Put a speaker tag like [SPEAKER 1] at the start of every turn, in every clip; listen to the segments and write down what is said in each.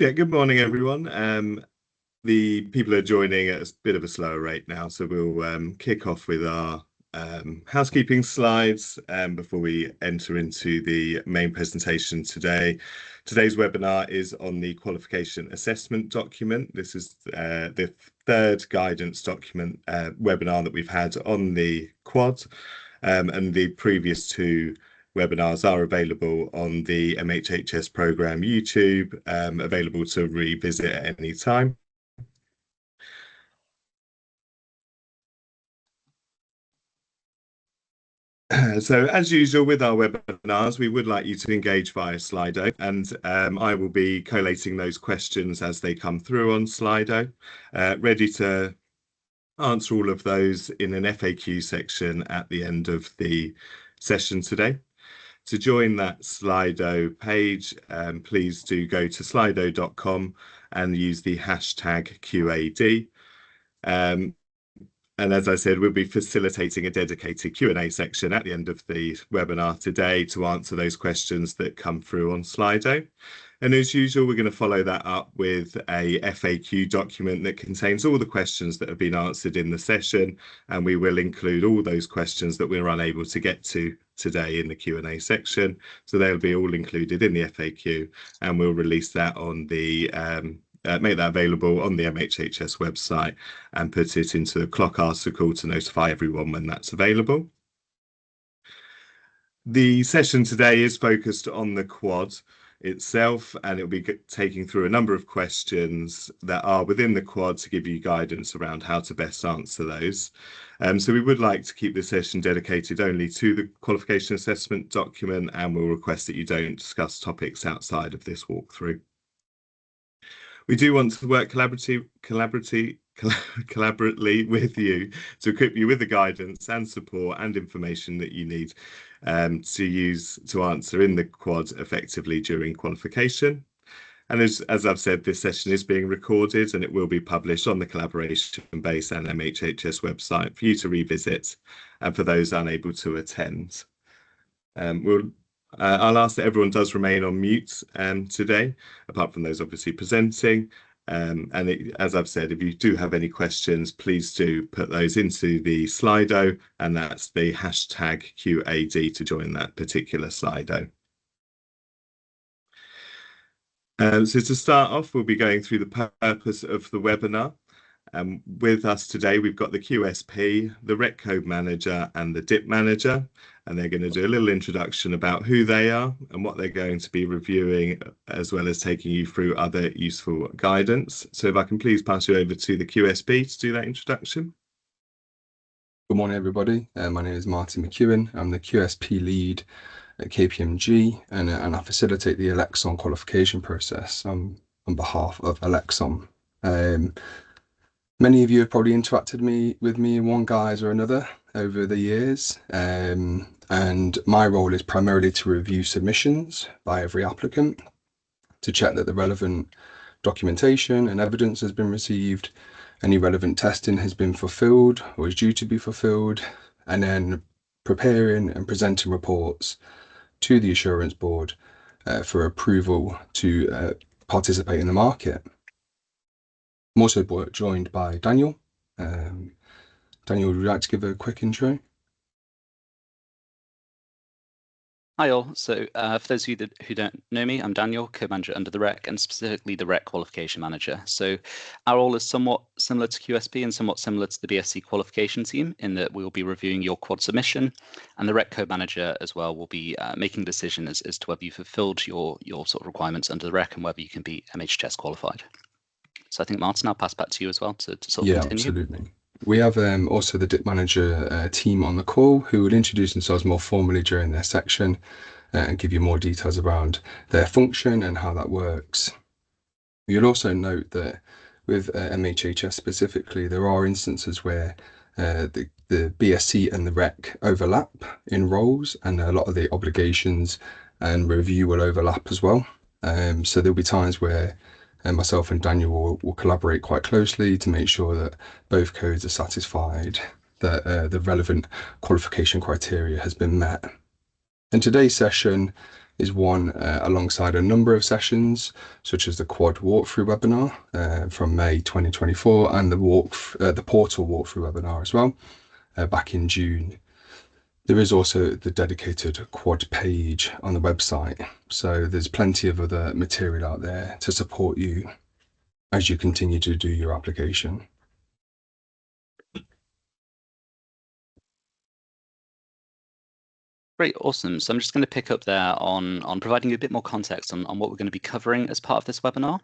[SPEAKER 1] Yeah, good morning, everyone. The people are joining at a bit of a slower rate now, so we'll kick off with our housekeeping slides before we enter into the main presentation today. Today's webinar is on the Qualification Assessment Document. This is the third guidance document webinar that we've had on the quad, and the previous two webinars are available on the MHHS program YouTube, available to revisit at any time. So as usual with our webinars, we would like you to engage via Slido, and I will be collating those questions as they come through on Slido, ready to answer all of those in an FAQ section at the end of the session today. To join that Slido page, please do go to slido.com and use the hashtag QAD. And as I said, we'll be facilitating a dedicated Q&A section at the end of the webinar today to answer those questions that come through on Slido. And as usual, we're going to follow that up with a FAQ document that contains all the questions that have been answered in the session, and we will include all those questions that we're unable to get to today in the Q&A section. So they'll be all included in the FAQ, and we'll release that on the make that available on the MHHS website and put it into a clock article to notify everyone when that's available. The session today is focused on the quad itself, and it'll be taking through a number of questions that are within the quad to give you guidance around how to best answer those. So we would like to keep this session dedicated only to the qualification assessment document, and we'll request that you don't discuss topics outside of this walkthrough. We do want to work collaboratively with you to equip you with the guidance and support and information that you need to use to answer in the quad effectively during qualification. And as I've said, this session is being recorded and it will be published on the Collaboration Base and MHHS website for you to revisit and for those unable to attend. I'll ask that everyone does remain on mute today, apart from those obviously presenting. As I've said, if you do have any questions, please do put those into the Slido, and that's the hashtag QAD to join that particular Slido. So to start off, we'll be going through the purpose of the webinar. With us today, we've got the QSP, the Rec Code Manager and the DIP Manager, and they're going to do a little introduction about who they are and what they're going to be reviewing, as well as taking you through other useful guidance. So if I can please pass you over to the QSP to do that introduction.
[SPEAKER 2] Good morning, everybody. My name is Martin McEwen. I'm the QSP lead at KPMG, and I facilitate the Elexon qualification process on behalf of Elexon. Many of you have probably interacted with me in one guise or another over the years, and my role is primarily to review submissions by every applicant, to check that the relevant documentation and evidence has been received, any relevant testing has been fulfilled or is due to be fulfilled, and then preparing and presenting reports to the Assurance Board for approval to participate in the market. I'm also joined by Daniel. Daniel, would you like to give a quick intro?
[SPEAKER 3] Hi all. So for those of you who don't know me, I'm Daniel, co-manager under the REC, and specifically the REC Qualification Manager. So our role is somewhat similar to QSP and somewhat similar to the BSc qualification team, in that we will be reviewing your quad submission, and the REC Co-Manager as well will be making a decision as to whether you fulfilled your sort of requirements under the REC and whether you can be MHHS qualified. So I think, Martin, I'll pass back to you as well to sort of continue.
[SPEAKER 2] Yeah, absolutely. We have also the DIP Manager team on the call who will introduce themselves more formally during their section and give you more details around their function and how that works. You'll also note that with MHHS specifically, there are instances where the BSc and the REC overlap in roles, and a lot of the obligations and review will overlap as well. So there'll be times where myself and Daniel will collaborate quite closely to make sure that both codes are satisfied, that the relevant qualification criteria has been met. And today's session is one alongside a number of sessions, such as the Quad walkthrough webinar from May 2024 and the portal walkthrough webinar as well back in June. There is also the dedicated Quad page on the website, so there's plenty of other material out there to support you as you continue to do your application.
[SPEAKER 3] Great, awesome. So I'm just going to pick up there on providing you a bit more context on what we're going to be covering as part of this webinar.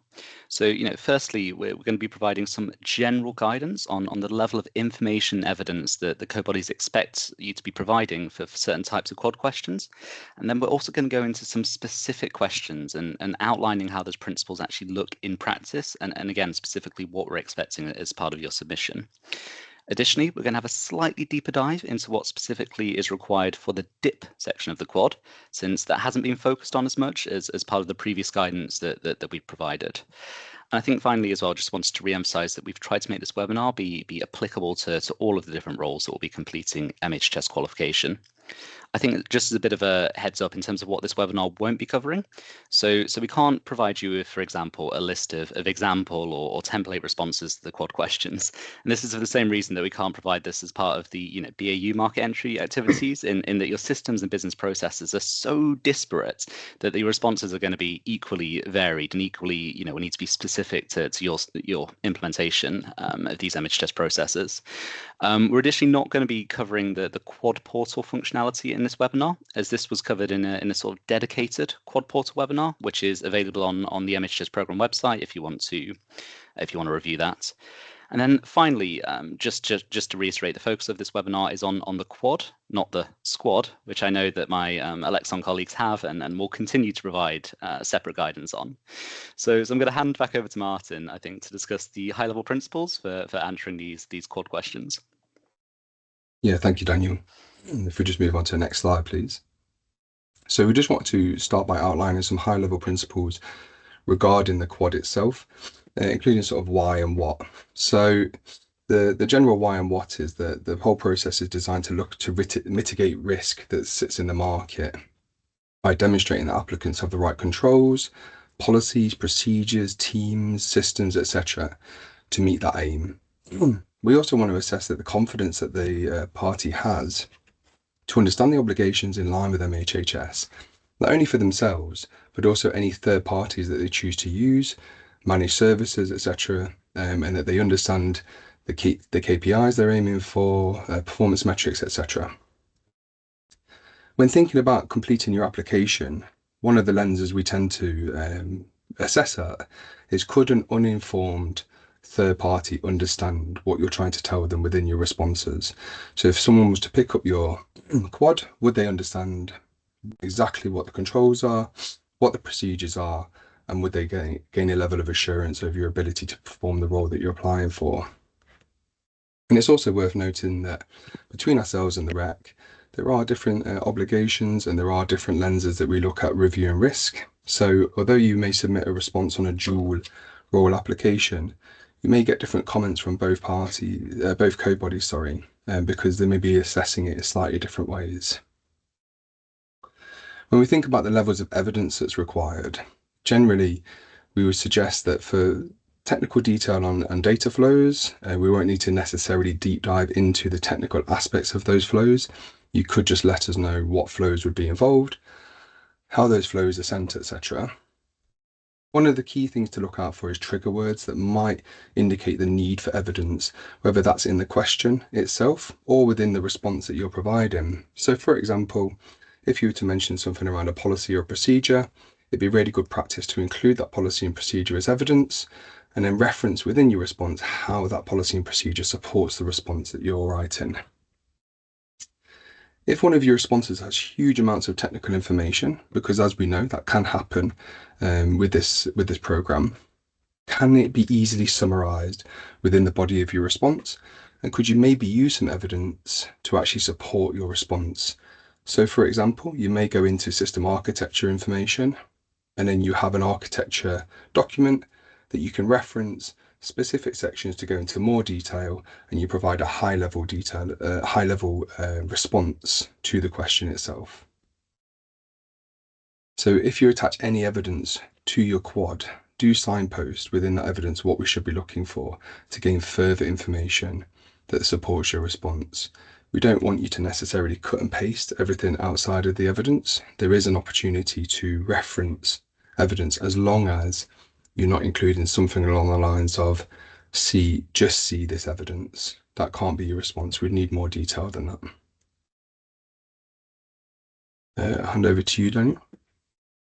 [SPEAKER 3] So, firstly, we're going to be providing some general guidance on the level of information evidence that the code bodies expect you to be providing for certain types of quad questions. And then we're also going to go into some specific questions and outlining how those principles actually look in practice, and again, specifically what we're expecting as part of your submission. Additionally, we're going to have a slightly deeper dive into what specifically is required for the DIP section of the quad, since that hasn't been focused on as much as part of the previous guidance that we've provided. And I think finally as well, just wanted to re-emphasize that we've tried to make this webinar be applicable to all of the different roles that will be completing MHHS qualification. I think just as a bit of a heads up in terms of what this webinar won't be covering. So we can't provide you with, for example, a list of example or template responses to the quad questions. And this is for the same reason that we can't provide this as part of the BAU market entry activities in that your systems and business processes are so disparate that the responses are going to be equally varied and equally, we need to be specific to your implementation of these MHHS processes. We're additionally not going to be covering the quad portal functionality in this webinar, as this was covered in a sort of dedicated quad portal webinar, which is available on the MHHS program website if you want to review that. And then finally, just to reiterate, the focus of this webinar is on the quad, not the squad, which I know that my Alexon colleagues have and will continue to provide separate guidance on. So I'm going to hand back over to Martin, I think, to discuss the high-level principles for answering these quad questions.
[SPEAKER 2] Yeah, thank you, Daniel. If we just move on to the next slide, please. So we just want to start by outlining some high-level principles regarding the quad itself, including sort of why and what. So the general why and what is that the whole process is designed to look to mitigate risk that sits in the market by demonstrating that applicants have the right controls, policies, procedures, teams, systems, etc. to meet that aim. We also want to assess that the confidence that the party has to understand the obligations in line with MHHS, not only for themselves, but also any third parties that they choose to use, managed services, etc., and that they understand the KPIs they're aiming for, performance metrics, etc. When thinking about completing your application, one of the lenses we tend to assess that is, could an uninformed third party understand what you're trying to tell them within your responses? So if someone was to pick up your quad, would they understand exactly what the controls are, what the procedures are, and would they gain a level of assurance of your ability to perform the role that you're applying for? And it's also worth noting that between ourselves and the REC, there are different obligations and there are different lenses that we look at reviewing risk. So although you may submit a response on a dual role application, you may get different comments from both code bodies, because they may be assessing it in slightly different ways. When we think about the levels of evidence that's required, generally we would suggest that for technical detail on data flows, we won't need to necessarily deep dive into the technical aspects of those flows. You could just let us know what flows would be involved, how those flows are sent, etc. One of the key things to look out for is trigger words that might indicate the need for evidence, whether that's in the question itself or within the response that you're providing. So for example, if you were to mention something around a policy or procedure, it'd be really good practice to include that policy and procedure as evidence, and then reference within your response how that policy and procedure supports the response that you're writing. If one of your responses has huge amounts of technical information, because as we know, that can happen with this program, can it be easily summarized within the body of your response? And could you maybe use some evidence to actually support your response? So for example, you may go into system architecture information, and then you have an architecture document that you can reference specific sections to go into more detail, and you provide a high-level response to the question itself. So if you attach any evidence to your quad, do signpost within that evidence what we should be looking for to gain further information that supports your response. We don't want you to necessarily cut and paste everything outside of the evidence. There is an opportunity to reference evidence as long as you're not including something along the lines of just see this evidence. That can't be your response. We'd need more detail than that. Hand over to you, Daniel.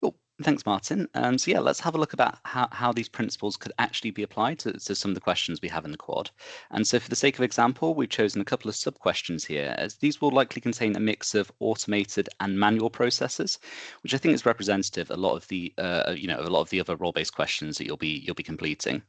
[SPEAKER 3] Cool. Thanks, Martin. So yeah, let's have a look about how these principles could actually be applied to some of the questions we have in the quad. And so for the sake of example, we've chosen a couple of sub-questions here, as these will likely contain a mix of automated and manual processes, which I think is representative of a lot of the other role-based questions that you'll be completing.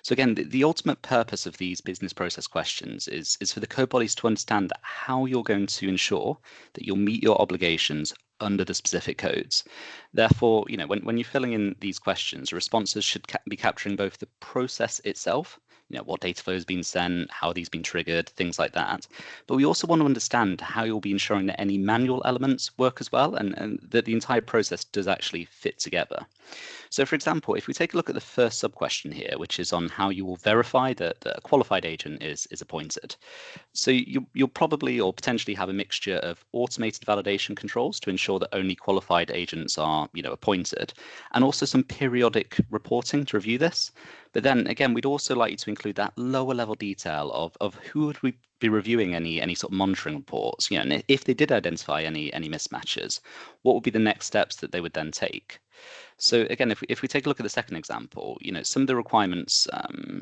[SPEAKER 3] So again, the ultimate purpose of these business process questions is for the code bodies to understand how you're going to ensure that you'll meet your obligations under the specific codes. Therefore, when you're filling in these questions, responses should be capturing both the process itself, what data flow has been sent, how these been triggered, things like that. But we also want to understand how you'll be ensuring that any manual elements work as well, and that the entire process does actually fit together. So for example, if we take a look at the first sub-question here, which is on how you will verify that a qualified agent is appointed. So you'll probably or potentially have a mixture of automated validation controls to ensure that only qualified agents are appointed, and also some periodic reporting to review this. But then again, we'd also like you to include that lower level detail of who would we be reviewing any sort of monitoring reports, and if they did identify any mismatches, what would be the next steps that they would then take. So again, if we take a look at the second example, some of the requirements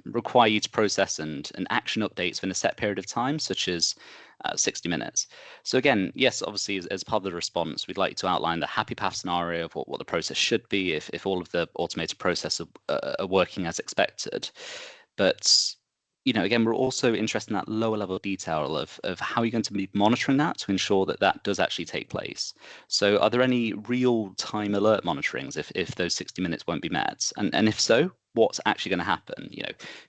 [SPEAKER 3] require you to process and action updates within a set period of time, such as 60 minutes. So again, yes, obviously as part of the response, we'd like to outline the happy path scenario of what the process should be if all of the automated processes are working as expected. But again, we're also interested in that lower level detail of how you're going to be monitoring that to ensure that does actually take place. So are there any real time alert monitorings if those 60 minutes won't be met? And if so, what's actually going to happen?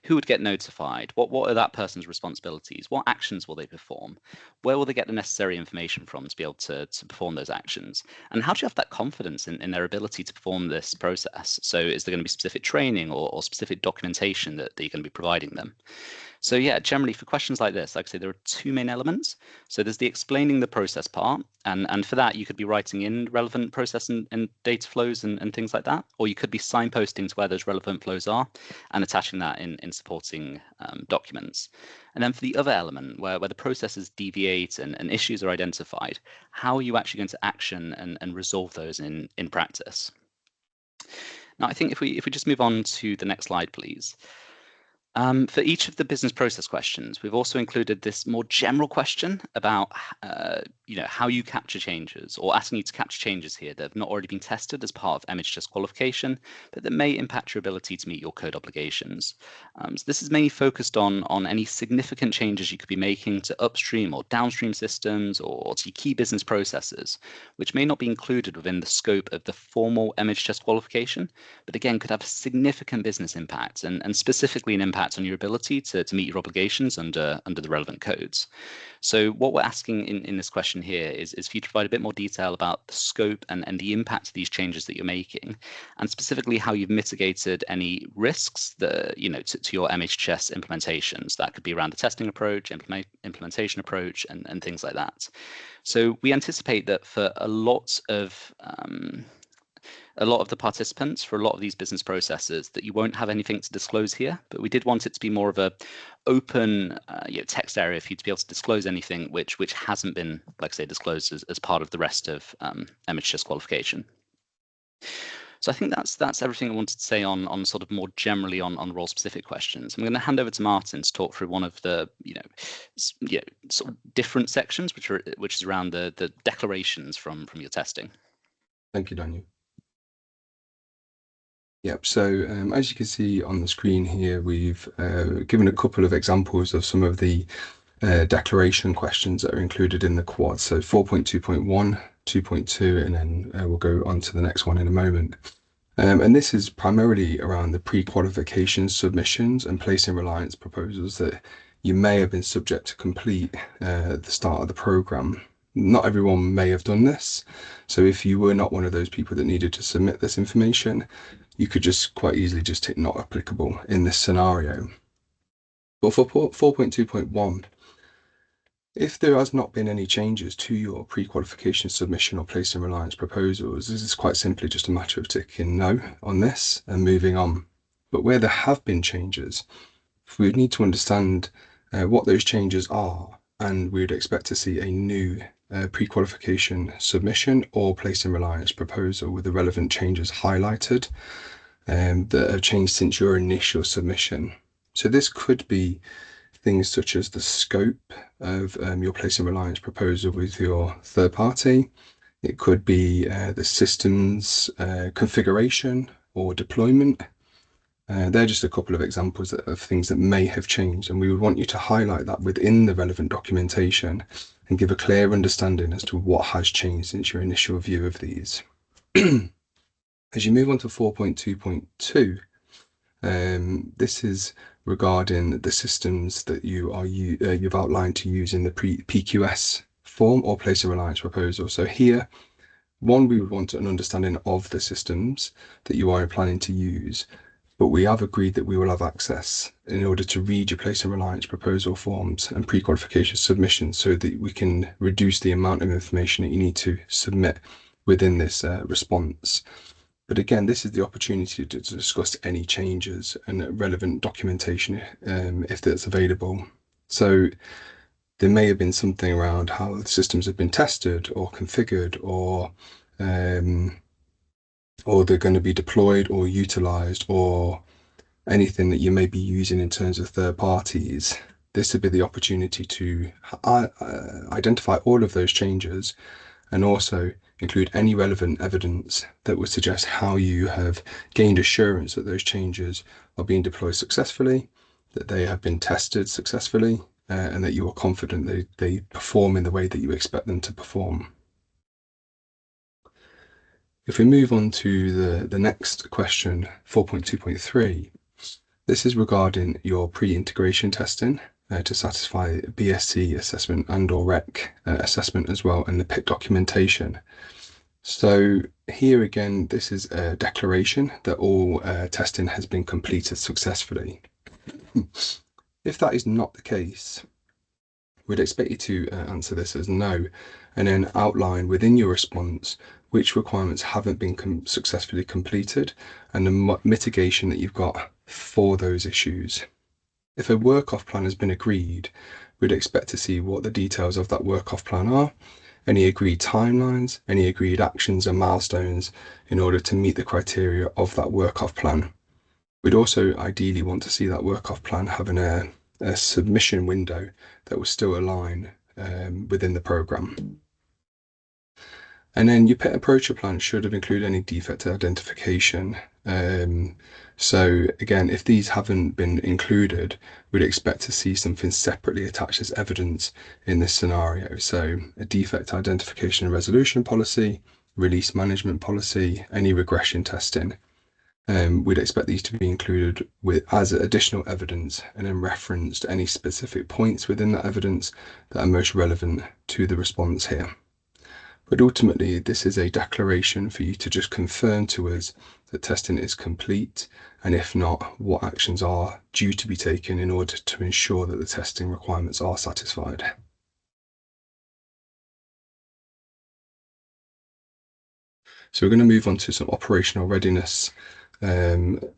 [SPEAKER 3] Who would get notified? What are that person's responsibilities? What actions will they perform? Where will they get the necessary information from to be able to perform those actions? And how do you have that confidence in their ability to perform this process? So is there going to be specific training or specific documentation that you're going to be providing them? So yeah, generally for questions like this, like I say, there are two main elements. So there's the explaining the process part, and for that you could be writing in relevant process and data flows and things like that, or you could be signposting to where those relevant flows are and attaching that in supporting documents. And then for the other element where the processes deviate and issues are identified, how are you actually going to action and resolve those in practice? Now, I think if we just move on to the next slide, please. For each of the business process questions, we've also included this more general question about how you capture changes, or asking you to capture changes here that have not already been tested as part of MHHS Qualification, but that may impact your ability to meet your code obligations. So this is mainly focused on any significant changes you could be making to upstream or downstream systems or to key business processes, which may not be included within the scope of the formal MHHS Qualification, but again could have a significant business impact and specifically an impact on your ability to meet your obligations under the relevant codes. So what we're asking in this question here is for you to provide a bit more detail about the scope and the impact of these changes that you're making, and specifically how you've mitigated any risks that to your MHHS implementations. That could be around the testing approach, implementation approach, and things like that. So we anticipate that for a lot of the participants, for a lot of these business processes, that you won't have anything to disclose here, but we did want it to be more of a open text area for you to be able to disclose anything which hasn't been, like I say, disclosed as part of the rest of MHHS Qualification. So I think that's everything I wanted to say on sort of more generally on role specific questions. I'm going to hand over to Martin to talk through one of the sort of different sections, which is around the declarations from your testing.
[SPEAKER 2] Thank you, Daniel. Yep, so as you can see on the screen here, we've given a couple of examples of some of the declaration questions that are included in the quad. So 4.2.1, 2.2, and then we'll go on to the next one in a moment. And this is primarily around the pre-qualification submissions and placing reliance proposals that you may have been subject to complete at the start of the program. Not everyone may have done this. So if you were not one of those people that needed to submit this information, you could just quite easily just tick not applicable in this scenario. But for 4.2.1, if there has not been any changes to your pre-qualification submission or placed in reliance proposals, this is quite simply just a matter of ticking no on this and moving on. But where there have been changes, we would need to understand what those changes are, and we would expect to see a new pre-qualification submission or placed in reliance proposal with the relevant changes highlighted that have changed since your initial submission. So this could be things such as the scope of your place in reliance proposal with your third party. It could be the system's configuration or deployment. They're just a couple of examples of things that may have changed, and we would want you to highlight that within the relevant documentation and give a clear understanding as to what has changed since your initial view of these. As you move on to 4.2.2, this is regarding the systems that you've outlined to use in the PQS form or place of reliance proposal. So here, one, we would want an understanding of the systems that you are planning to use, but we have agreed that we will have access in order to read your place of reliance proposal forms and pre-qualification submissions so that we can reduce the amount of information that you need to submit within this response. But again, this is the opportunity to discuss any changes and relevant documentation if that's available. So there may have been something around how the systems have been tested or configured, or they're going to be deployed or utilized, or anything that you may be using in terms of third parties. This would be the opportunity to identify all of those changes and also include any relevant evidence that would suggest how you have gained assurance that those changes are being deployed successfully, that they have been tested successfully, and that you are confident they perform in the way that you expect them to perform. If we move on to the next question, 4.2.3, this is regarding your pre-integration testing to satisfy BSc assessment and/or REC assessment as well, and the PIC documentation. So here again, this is a declaration that all testing has been completed successfully. If that is not the case, we'd expect you to answer this as no, and then outline within your response which requirements haven't been successfully completed and the mitigation that you've got for those issues. If a work-off plan has been agreed, we'd expect to see what the details of that work-off plan are, any agreed timelines, any agreed actions and milestones in order to meet the criteria of that work-off plan. We'd also ideally want to see that work-off plan having a submission window that will still align within the program. And then your PIT approach plan should have included any defect identification. So again, if these haven't been included, we'd expect to see something separately attached as evidence in this scenario. So a defect identification and resolution policy, release management policy, any regression testing. We'd expect these to be included as additional evidence and then referenced any specific points within that evidence that are most relevant to the response here. But ultimately, this is a declaration for you to just confirm to us that testing is complete, and if not, what actions are due to be taken in order to ensure that the testing requirements are satisfied. So we're going to move on to some operational readiness. So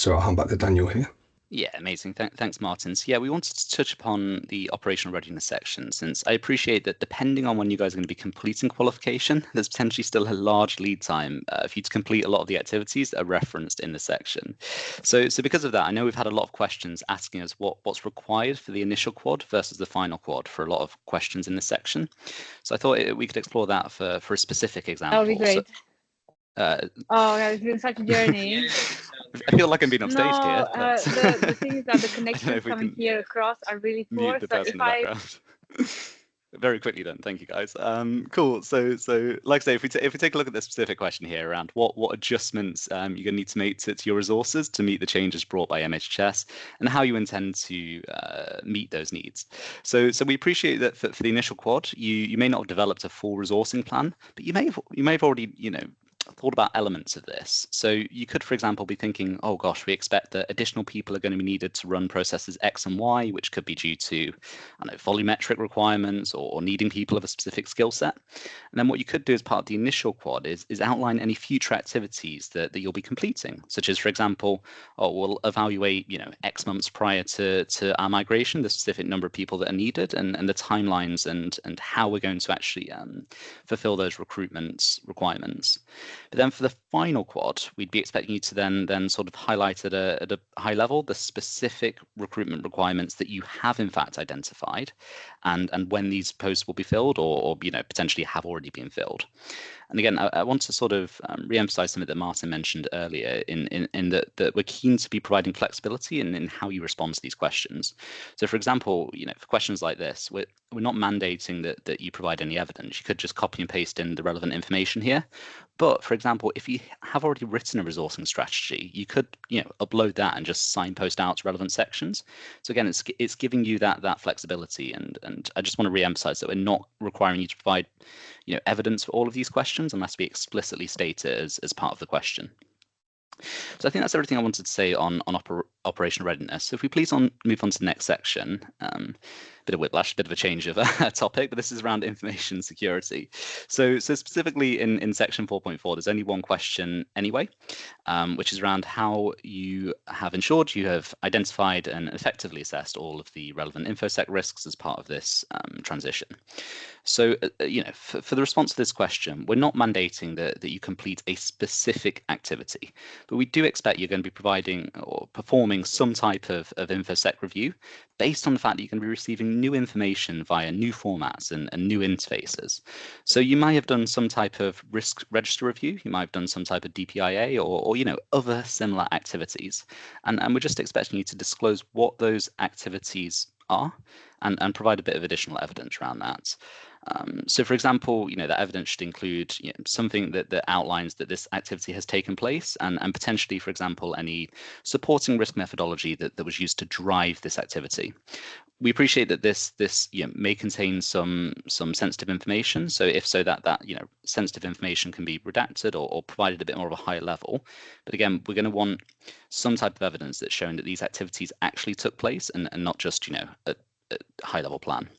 [SPEAKER 2] I'll hand back to Daniel here.
[SPEAKER 3] Yeah, amazing. Thanks, Martin. So yeah, we wanted to touch upon the operational readiness section, since I appreciate that depending on when you guys are going to be completing qualification, there's potentially still a large lead time for you to complete a lot of the activities that are referenced in the section. So because of that, I know we've had a lot of questions asking us what's required for the initial quad versus the final quad for a lot of questions in this section. So I thought we could explore that for a specific example.
[SPEAKER 4] That would be great. Oh, it's been such a journey.
[SPEAKER 3] I feel like I'm being upstaged here.
[SPEAKER 4] The thing is that the connections coming here across are really poor.
[SPEAKER 3] Mute the person in the background. Very quickly then, thank you guys. Cool. So like I say, if we take a look at the specific question here around what adjustments you're going to need to make to your resources to meet the changes brought by MHHS and how you intend to meet those needs. So we appreciate that for the initial quad, you may not have developed a full resourcing plan, but you may have already thought about elements of this. So you could, for example, be thinking, oh gosh, we expect that additional people are going to be needed to run processes X and Y, which could be due to, I don't know, volumetric requirements or needing people of a specific skill set. And then what you could do as part of the initial quad is outline any future activities that you'll be completing, such as, for example, we'll evaluate, X months prior to our migration, the specific number of people that are needed and the timelines and how we're going to actually fulfill those recruitment requirements. But then for the final quad, we'd be expecting you to then sort of highlight at a high level the specific recruitment requirements that you have in fact identified and when these posts will be filled or potentially have already been filled. And again, I want to sort of re-emphasize something that Martin mentioned earlier in that we're keen to be providing flexibility in how you respond to these questions. So for example, for questions like this, we're not mandating that you provide any evidence. You could just copy and paste in the relevant information here. But for example, if you have already written a resourcing strategy, you could upload that and just signpost out to relevant sections. So again, it's giving you that flexibility, and I just want to re-emphasize that we're not requiring you to provide evidence for all of these questions unless we explicitly state it as part of the question. So I think that's everything I wanted to say on operational readiness. So if we please move on to the next section. Bit of whiplash, bit of a change of topic, but this is around information security. So specifically in section 4.4, there's only one question anyway, which is around how you have ensured you have identified and effectively assessed all of the relevant InfoSec risks as part of this transition. So, for the response to this question, we're not mandating that you complete a specific activity, but we do expect you're going to be providing or performing some type of InfoSec review based on the fact that you're going to be receiving new information via new formats and new interfaces. So you might have done some type of risk register review, you might have done some type of DPIA or other similar activities. And we're just expecting you to disclose what those activities are and provide a bit of additional evidence around that. So for example, that evidence should include something that outlines that this activity has taken place and potentially, for example, any supporting risk methodology that was used to drive this activity. We appreciate that this may contain some sensitive information. So if so, that sensitive information can be redacted or provided a bit more of a higher level. But again, we're going to want some type of evidence that's showing that these activities actually took place and not just a high level plan.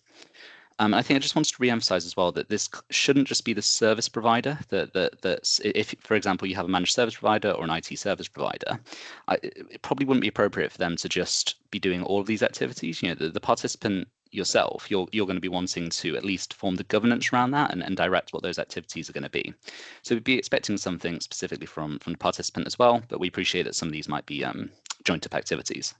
[SPEAKER 3] I think I just wanted to re-emphasize as well that this shouldn't just be the service provider that's if, for example, you have a managed service provider or an IT service provider, it probably wouldn't be appropriate for them to just be doing all of these activities. The participant yourself, you're going to be wanting to at least form the governance around that and direct what those activities are going to be. So we'd be expecting something specifically from the participant as well, but we appreciate that some of these might be joint up activities.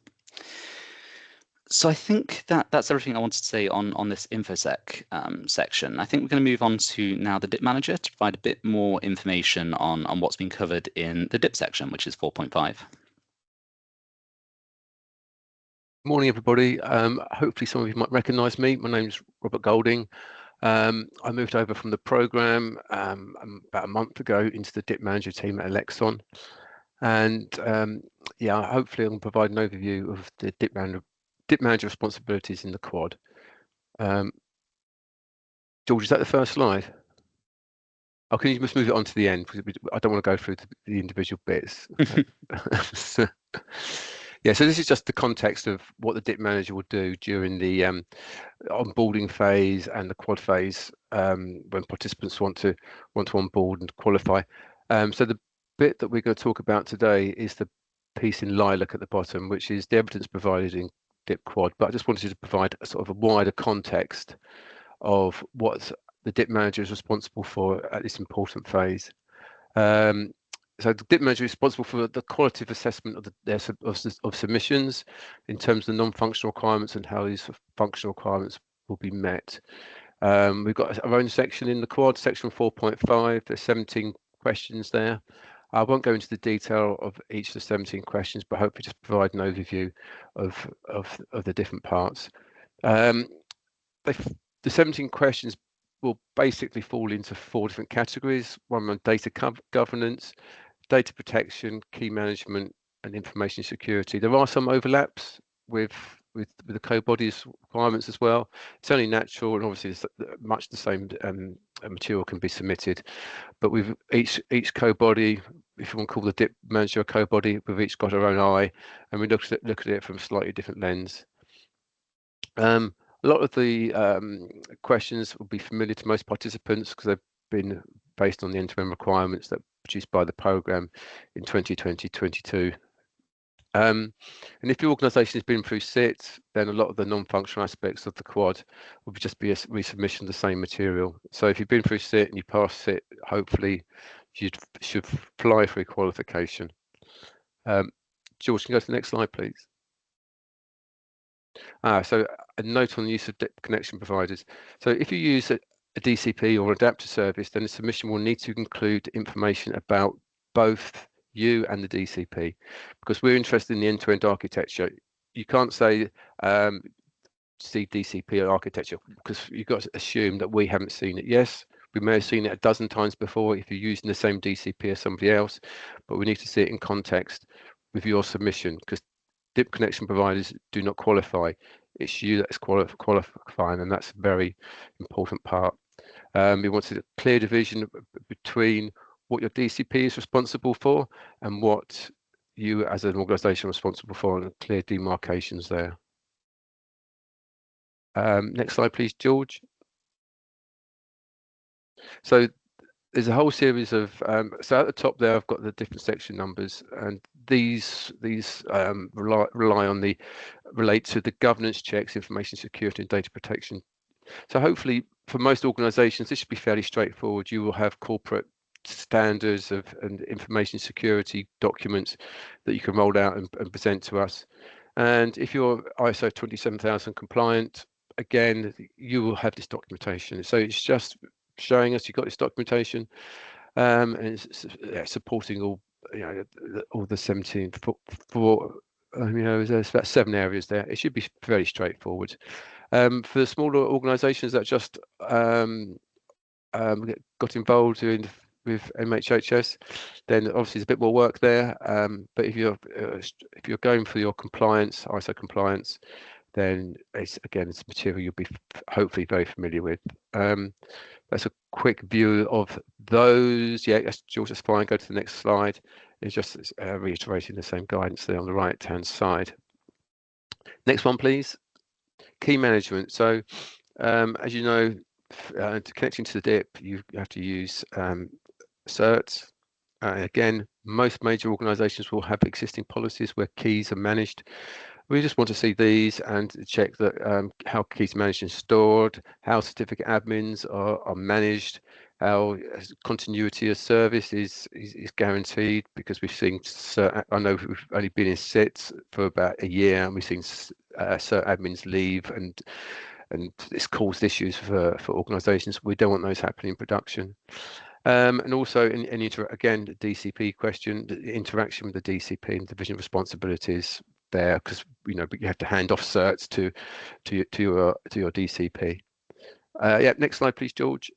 [SPEAKER 3] So I think that's everything I wanted to say on this InfoSec section. I think we're going to move on to now the DIP manager to provide a bit more information on what's been covered in the DIP section, which is 4.5.
[SPEAKER 5] Morning, everybody. Hopefully some of you might recognise me. My name's Robert Golding. I moved over from the programme about a month ago into the DIP manager team at Alexon. And yeah, hopefully I'm going to provide an overview of the DIP manager responsibilities in the quad. George, is that the first slide? Oh, can you just move it on to the end? Because I don't want to go through the individual bits. Yeah, so this is just the context of what the DIP manager will do during the onboarding phase and the quad phase when participants want to onboard and qualify. So the bit that we're going to talk about today is the piece in lilac at the bottom, which is the evidence provided in DIP quad. But I just wanted to provide a sort of a wider context of what the DIP manager is responsible for at this important phase. So the DIP manager is responsible for the qualitative assessment of submissions in terms of the non-functional requirements and how these functional requirements will be met. We've got our own section in the quad, section 4.5. There's 17 questions there. I won't go into the detail of each of the 17 questions, but hopefully just provide an overview of the different parts. The 17 questions will basically fall into 4 different categories: one on data governance, data protection, key management, and information security. There are some overlaps with the code body's requirements as well. It's only natural, and obviously much the same material can be submitted. But with each code body, if you want to call the DIP manager a code body, we've each got our own eye, and we look at it from a slightly different lens. A lot of the questions will be familiar to most participants because they've been based on the end-to-end requirements that were produced by the programme in 2020-22. And if your organisation has been through SIT, then a lot of the non-functional aspects of the quad will just be a resubmission of the same material. So if you've been through SIT and you pass SIT, hopefully you should fly through qualification. George, can you go to the next slide, please? So a note on the use of connection providers. So if you use a DCP or adapter service, then the submission will need to include information about both you and the DCP, because we're interested in the end-to-end architecture. You can't say see DCP architecture, because you've got to assume that we haven't seen it. Yes, we may have seen it a dozen times before if you're using the same DCP as somebody else, but we need to see it in context with your submission, because DIP connection providers do not qualify. It's you that's qualifying, and that's a very important part. We want a clear division between what your DCP is responsible for and what you as an organisation are responsible for, and clear demarcations there. Next slide, please, George. So there's a whole series of so at the top there I've got the different section numbers, and these relate to the governance checks, information security and data protection. So hopefully for most organizations this should be fairly straightforward. You will have corporate standards and information security documents that you can roll out and present to us, and if you're ISO 27000 compliant, again you will have this documentation. So it's just showing us you've got this documentation, and it's supporting all all the 17 there's about 7 areas there. It should be very straightforward. For the smaller organizations that just got involved with MHHS, then obviously there's a bit more work there, but if you're going for your compliance, ISO compliance, then it's material you'll be hopefully very familiar with. That's a quick view of those. Yeah, that's George, that's fine. Go to the next slide. It's just reiterating the same guidance there on the right-hand side. Next one, please. Key management. So, as you know, connecting to the DIP, you have to use certs. Again, most major organisations will have existing policies where keys are managed. We just want to see these and check that how keys managed and stored, how certificate admins are managed, how continuity of service is guaranteed, because we've seen I know we've only been in SIT for about a year, and we've seen cert admins leave, and it's caused issues for organisations. We don't want those happening in production. And also, again, the DCP question, the interaction with the DCP and division of responsibilities there, because you have to hand off certs to your DCP. Yeah, next slide, please, George.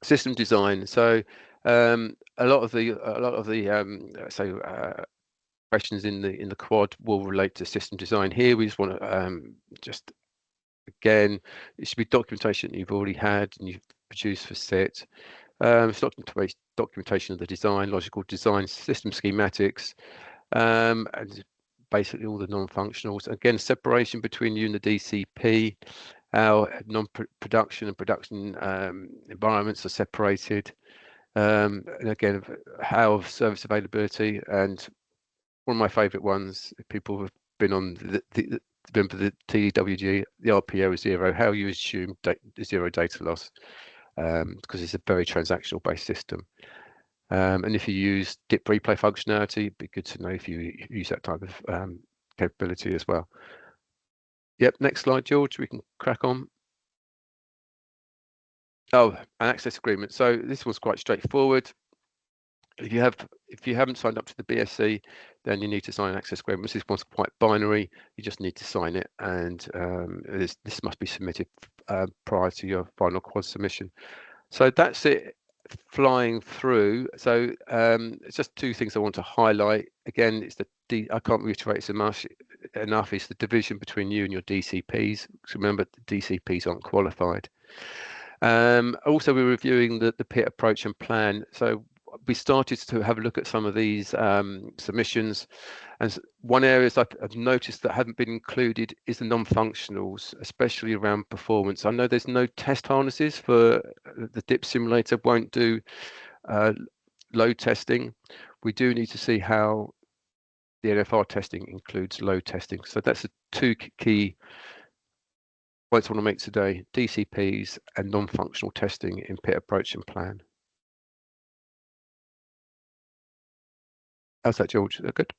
[SPEAKER 5] System design. So a lot of the questions in the quad will relate to system design. Here we just want to again, it should be documentation that you've already had and you've produced for SIT. It's documentation of the design, logical design, system schematics, and basically all the non-functionals. Again, separation between you and the DCP. Our non-production and production environments are separated. And again, how service availability, and one of my favourite ones, if people have been on the TDWG, the RPO is 0, how you assume zero data loss, because it's a very transactional based system. And if you use DIP replay functionality, it'd be good to know if you use that type of capability as well. Yep, next slide, George, we can crack on. Oh, an access agreement. So this was quite straightforward. If you haven't signed up to the BSc, then you need to sign an access agreement. This one's quite binary. You just need to sign it, and this must be submitted prior to your final quad submission. So that's it flying through. So it's just two things I want to highlight. Again, it's I can't reiterate so much enough, it's the division between you and your DCPs. So remember, the DCPs aren't qualified. Also, we're reviewing the PIT approach and plan. So we started to have a look at some of these submissions, and one area I've noticed that haven't been included is the non-functionals, especially around performance. I know there's no test harnesses for the DIP simulator, won't do load testing. We do need to see how the NFR testing includes load testing. So that's the two key points I want to make today: DCPs and non-functional testing in PIT approach and plan. How's that, George? Is that good?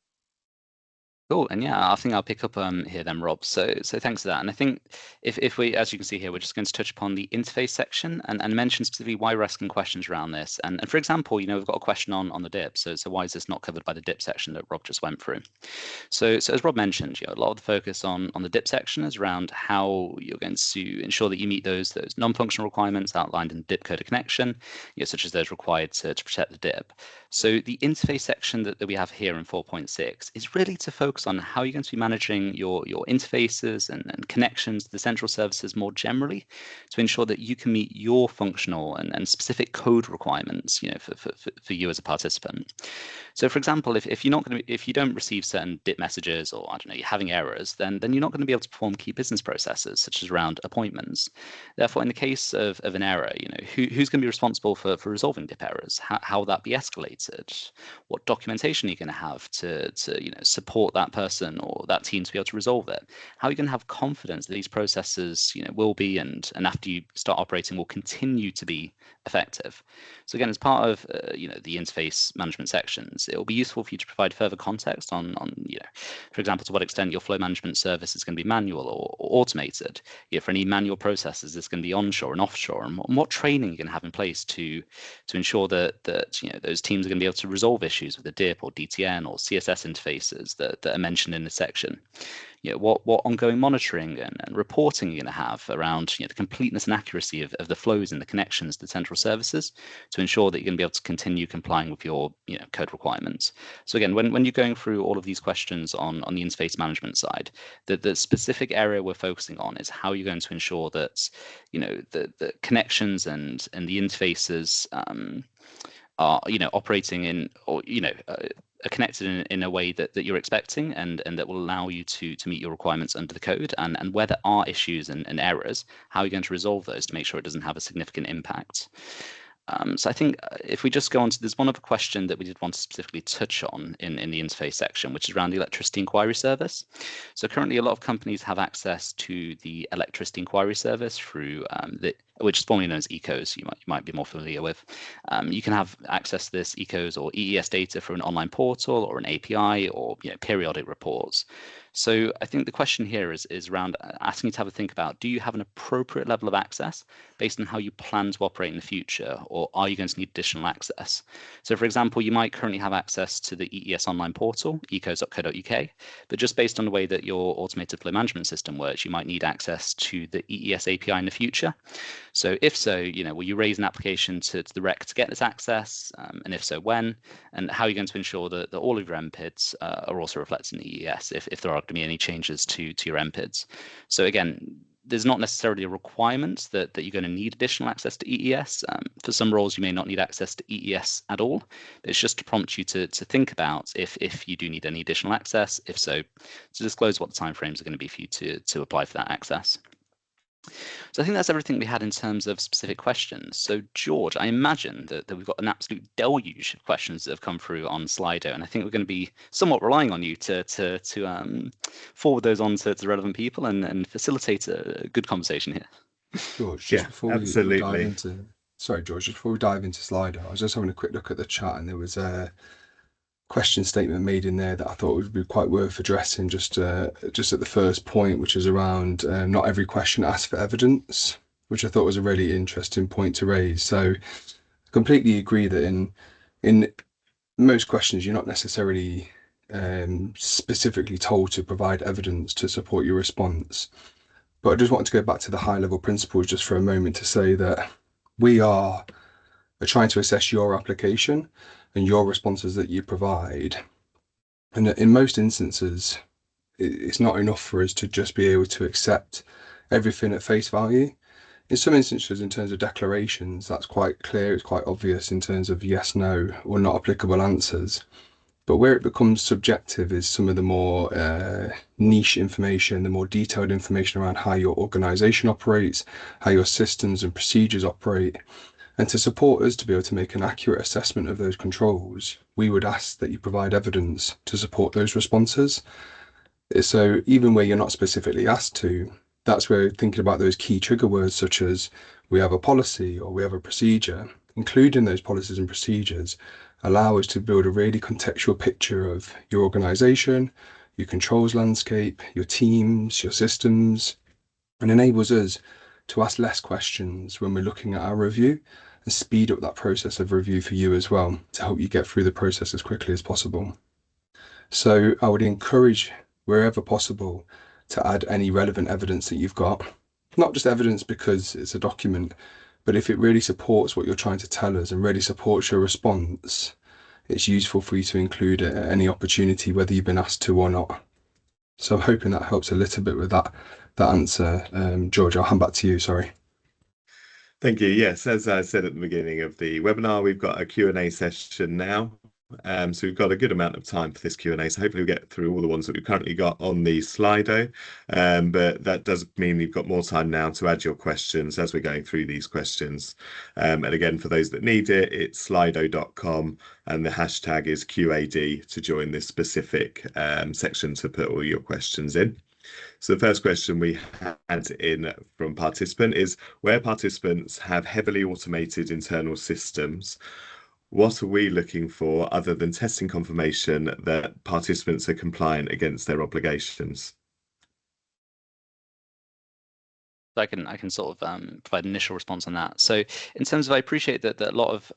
[SPEAKER 3] Cool, and yeah, I think I'll pick up here then, Rob. So thanks for that. And I think if we, as you can see here, we're just going to touch upon the interface section and mention specifically why we're asking questions around this. And for example, we've got a question on the DIP. So why is this not covered by the DIP section that Rob just went through? So as Rob mentioned, a lot of the focus on the DIP section is around how you're going to ensure that you meet those non-functional requirements outlined in the DIP code of connection, such as those required to protect the DIP. So the interface section that we have here in 4.6 is really to focus on how you're going to be managing your interfaces and connections to the central services more generally to ensure that you can meet your functional and specific code requirements, for you as a participant. So for example, if you don't receive certain DIP messages, or I don't know, you're having errors, then you're not going to be able to perform key business processes such as around appointments. Therefore, in the case of an error, who's going to be responsible for resolving DIP errors? How will that be escalated? What documentation are you going to have to support that person or that team to be able to resolve it? How are you going to have confidence that these processes will be and after you start operating will continue to be effective? So again, as part of the interface management sections, it will be useful for you to provide further context on for example, to what extent your flow management service is going to be manual or automated. For any manual processes, it's going to be onshore and offshore, and what training you're going to have in place to ensure that those teams are going to be able to resolve issues with the DIP or DTN or CSS interfaces that are mentioned in this section. What ongoing monitoring and reporting you're going to have around the completeness and accuracy of the flows and the connections to central services to ensure that you're going to be able to continue complying with your code requirements. So again, when you're going through all of these questions on the interface management side, the specific area we're focusing on is how you're going to ensure that the connections and the interfaces are operating in or are connected in a way that you're expecting and that will allow you to meet your requirements under the code, and where there are issues and errors, how are you going to resolve those to make sure it doesn't have a significant impact. So I think if we just go on to, there's one other question that we did want to specifically touch on in the interface section, which is around the electricity inquiry service. So currently a lot of companies have access to the electricity inquiry service through which is formerly known as ECOS, you might be more familiar with. You can have access to this ECOS or EES data through an online portal or an API or periodic reports. So I think the question here is around asking you to have a think about, do you have an appropriate level of access based on how you plan to operate in the future, or are you going to need additional access? So for example, you might currently have access to the EES online portal, ecos.co.uk, but just based on the way that your automated flow management system works, you might need access to the EES API in the future. So if so, will you raise an application to the REC to get this access? And if so, when? And how are you going to ensure that all of your MPIDs are also reflected in the EES if there are going to be any changes to your MPIDs? So again, there's not necessarily a requirement that you're going to need additional access to EES. For some roles, you may not need access to EES at all. It's just to prompt you to think about if you do need any additional access. If so, to disclose what the timeframes are going to be for you to apply for that access. So I think that's everything we had in terms of specific questions. So George, I imagine that we've got an absolute deluge of questions that have come through on Slido, and I think we're going to be somewhat relying on you to forward those on to the relevant people and facilitate a good conversation here.
[SPEAKER 2] George, just before
[SPEAKER 1] absolutely.
[SPEAKER 2] we dive into, sorry, George, just before we dive into Slido, I was just having a quick look at the chat, and there was a question statement made in there that I thought would be quite worth addressing just at the first point, which is around not every question asks for evidence, which I thought was a really interesting point to raise. So I completely agree that in most questions you're not necessarily specifically told to provide evidence to support your response. But I just wanted to go back to the high level principles just for a moment to say that we are trying to assess your application and your responses that you provide. And in most instances, it's not enough for us to just be able to accept everything at face value. In some instances, in terms of declarations, that's quite clear, it's quite obvious in terms of yes, no, or not applicable answers. But where it becomes subjective is some of the more niche information, the more detailed information around how your organisation operates, how your systems and procedures operate. And to support us to be able to make an accurate assessment of those controls, we would ask that you provide evidence to support those responses. So even where you're not specifically asked to, that's where thinking about those key trigger words such as we have a policy or we have a procedure, including those policies and procedures, allow us to build a really contextual picture of your organisation, your controls landscape, your teams, your systems, and enables us to ask less questions when we're looking at our review and speed up that process of review for you as well to help you get through the process as quickly as possible. So I would encourage, wherever possible, to add any relevant evidence that you've got. Not just evidence because it's a document, but if it really supports what you're trying to tell us and really supports your response, it's useful for you to include it at any opportunity, whether you've been asked to or not. So I'm hoping that helps a little bit with that answer. George, I'll hand back to you, sorry.
[SPEAKER 1] Thank you. Yes, as I said at the beginning of the webinar, we've got a Q&A session now. So we've got a good amount of time for this Q&A. So hopefully we'll get through all the ones that we've currently got on the Slido. But that does mean you've got more time now to add your questions as we're going through these questions. And again, for those that need it, it's slido.com and the hashtag is QAD to join this specific section to put all your questions in. So the first question we had in from participant is, where participants have heavily automated internal systems, what are we looking for other than testing confirmation that participants are compliant against their obligations?
[SPEAKER 3] I can sort of provide an initial response on that. So in terms of, I appreciate that a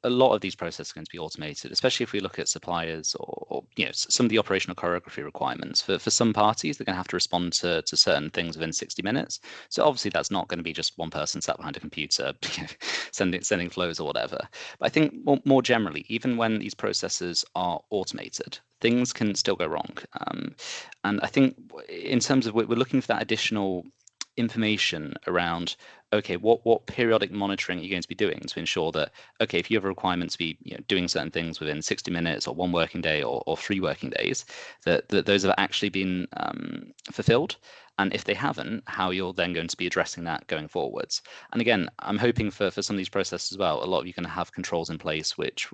[SPEAKER 3] lot of these processes are going to be automated, especially if we look at suppliers or some of the operational choreography requirements. For some parties, they're going to have to respond to certain things within 60 minutes. So obviously that's not going to be just one person sat behind a computer sending flows or whatever. But I think more generally, even when these processes are automated, things can still go wrong. And I think in terms of we're looking for that additional information around, okay, what periodic monitoring are you going to be doing to ensure that, okay, if you have a requirement to be doing certain things within 60 minutes or 1 working day or 3 working days, that those have actually been fulfilled. And if they haven't, how you're then going to be addressing that going forwards. And again, I'm hoping for some of these processes as well, a lot of you are going to have controls in place which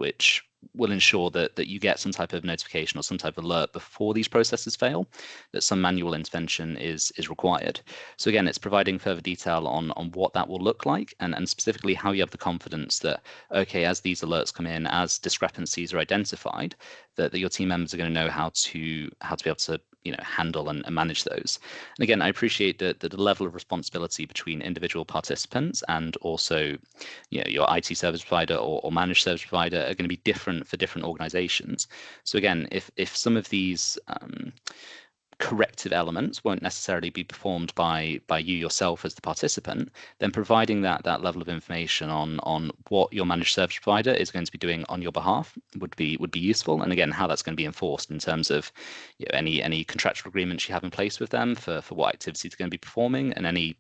[SPEAKER 3] will ensure that you get some type of notification or some type of alert before these processes fail, that some manual intervention is required. So again, it's providing further detail on what that will look like and specifically how you have the confidence that, okay, as these alerts come in, as discrepancies are identified, that your team members are going to know how to be able to handle and manage those. And again, I appreciate that the level of responsibility between individual participants and also your IT service provider or managed service provider are going to be different for different organizations. So again, if some of these corrective elements won't necessarily be performed by you yourself as the participant, then providing that level of information on what your managed service provider is going to be doing on your behalf would be useful. And again, how that's going to be enforced in terms of any contractual agreements you have in place with them for what activities they're going to be performing, and any